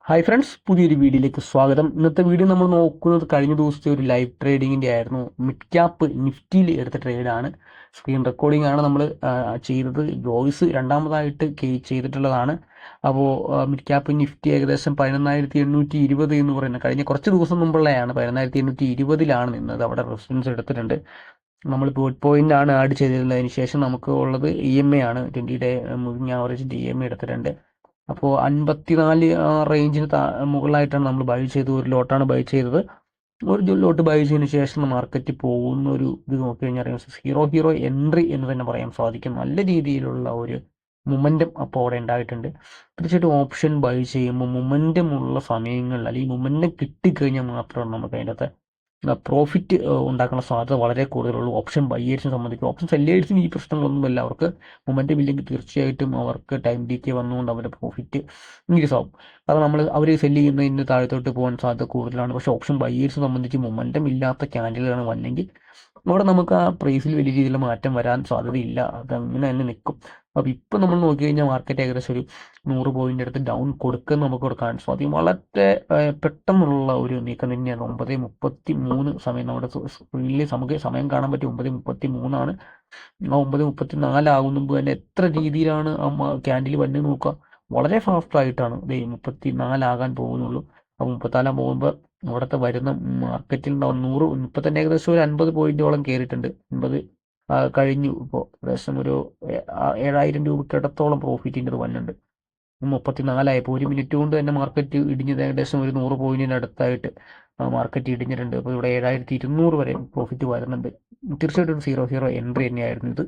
Hi friends, പുതിയൊരു വീഡിയോയിലേക്ക് സ്വാഗതം. ഇന്നത്തെ വീഡിയോ നമ്മൾ നോക്കുന്നത് കഴിഞ്ഞ ദിവസത്തെ ഒരു ലൈവ് ട്രേഡിങ്ങിൻ്റെ ആയിരുന്നു. മിഡ് ക്യാപ്പ് നിഫ്റ്റിയിൽ എടുത്ത ട്രേഡാണ്. സ്ക്രീൻ റെക്കോർഡിംഗ് ആണ് നമ്മൾ ചെയ്തത്. വോയിസ് രണ്ടാമതായിട്ട് ചെയ്തിട്ടുള്ളതാണ്. അപ്പോൾ മിഡ് ക്യാപ്പ് നിഫ്റ്റി ഏകദേശം 11,820 എന്ന് പറയുന്നത് കഴിഞ്ഞ കുറച്ച് ദിവസം മുമ്പുള്ളതാണ്. 11,820 നിന്നത്. അവിടെ റെസിസ്റ്റൻസ് എടുത്തിട്ടുണ്ട്. നമ്മൾ പോയിന്റ് ആണ് ആഡ് ചെയ്തിരുന്നത്. അതിന് ശേഷം നമുക്ക് ഉള്ളത് EMA ആണ്. 20-ഡേ മൂവിങ് ആവറേജ് DMA എടുത്തിട്ടുണ്ട്. അപ്പോൾ 54 റേഞ്ചിന് മുകളിലായിട്ടാണ് നമ്മൾ ബൈ ചെയ്തത്. ഒരു ലോട്ടാണ് ബൈ ചെയ്തത്. ഒരു ലോട്ട് ബൈ ചെയ്തതിന് ശേഷം മാർക്കറ്റ് പോകുന്ന ഒരു ഇത് നോക്കി കഴിഞ്ഞാൽ ഹീറോ എൻട്രി എന്ന് തന്നെ പറയാൻ സാധിക്കും. നല്ല രീതിയിലുള്ള ഒരു മൊമെൻറ്റം അപ്പോൾ അവിടെ ഉണ്ടായിട്ടുണ്ട്. തീർച്ചയായിട്ടും ഓപ്ഷൻ ബൈ ചെയ്യുമ്പോൾ മൊമെൻറ്റം ഉള്ള സമയങ്ങളിൽ അല്ലെങ്കിൽ മൊമെൻറ്റം കിട്ടിക്കഴിഞ്ഞാൽ മാത്രമാണ് നമുക്ക് അതിൻ്റെ അകത്ത് പ്രോഫിറ്റ് ഉണ്ടാക്കുന്ന സാധ്യത വളരെ കൂടുതലുള്ളൂ. ഓപ്ഷൻ ബയ്യേഴ്സിനെ സംബന്ധിച്ച്. ഓപ്ഷൻ സെല്ലേഴ്സിന് ഈ പ്രശ്നങ്ങളൊന്നുമില്ല. അവർക്ക് മൊമെൻറ്റം ഇല്ലെങ്കിൽ തീർച്ചയായിട്ടും അവർക്ക് ടൈം ഡീക്കേ വന്നുകൊണ്ട് അവരുടെ പ്രോഫിറ്റ് ഇൻക്രീസ് ആവും. കാരണം അവർ സെല്ല് ചെയ്യുന്നതിന് താഴത്തോട്ട് പോകാൻ സാധ്യത കൂടുതലാണ്. പക്ഷേ ഓപ്ഷൻ ബയ്യേഴ്സിനെ സംബന്ധിച്ച് മൊമെൻറ്റം ഇല്ലാത്ത ക്യാൻഡിലാണ് വന്നെങ്കിൽ അവിടെ നമുക്ക് ആ പ്രൈസിൽ വലിയ രീതിയിലുള്ള മാറ്റം വരാൻ സാധ്യതയില്ല. അതങ്ങനെ തന്നെ നിൽക്കും. അപ്പോൾ ഇപ്പം നമ്മൾ നോക്കി കഴിഞ്ഞാൽ മാർക്കറ്റ് ഏകദേശം ഒരു 100 പോയിന്റ് അടുത്ത് ഡൗൺ കൊടുക്കുന്ന നമുക്ക് കൊടുക്കാൻ സാധിക്കും. വളരെ പെട്ടെന്നുള്ള ഒരു നീക്കം തന്നെയാണ്. 9:33 സമയം നമ്മുടെ സ്ക്രീനിൽ നമുക്ക് സമയം കാണാൻ പറ്റും. 9:33 ആ 9:34 ആകുന്ന മുമ്പ് തന്നെ എത്ര രീതിയിലാണ് ക്യാൻഡിൽ വന്നത് നോക്കുക. വളരെ ഫാസ്റ്റ് ആയിട്ടാണ് 34 ആകാൻ പോകുന്നുള്ളൂ. അപ്പോൾ 34 പോകുമ്പോൾ അവിടുത്തെ വരുന്ന മാർക്കറ്റിൽ ഉണ്ടാവും 100 ഇപ്പം തന്നെ ഏകദേശം ഒരു 50 പോയിന്റോളം കയറിയിട്ടുണ്ട്. 50 കഴിഞ്ഞു. ഇപ്പോൾ ഏകദേശം ഒരു 7,000 രൂപയ്ക്കടുത്തോളം പ്രോഫിറ്റിൻ്റെ ഇത് വന്നിട്ടുണ്ട്. 34 ഇപ്പോൾ 1 മിനിറ്റ് കൊണ്ട് തന്നെ മാർക്കറ്റ് ഇടിഞ്ഞത് ഏകദേശം ഒരു 100 പോയിന്റിന് അടുത്തായിട്ട് മാർക്കറ്റ് ഇടിഞ്ഞിട്ടുണ്ട്. അപ്പോൾ ഇവിടെ 7,200 വരെ പ്രോഫിറ്റ് വരുന്നുണ്ട്. തീർച്ചയായിട്ടും 0 എൻട്രി തന്നെയായിരുന്നു ഇത്.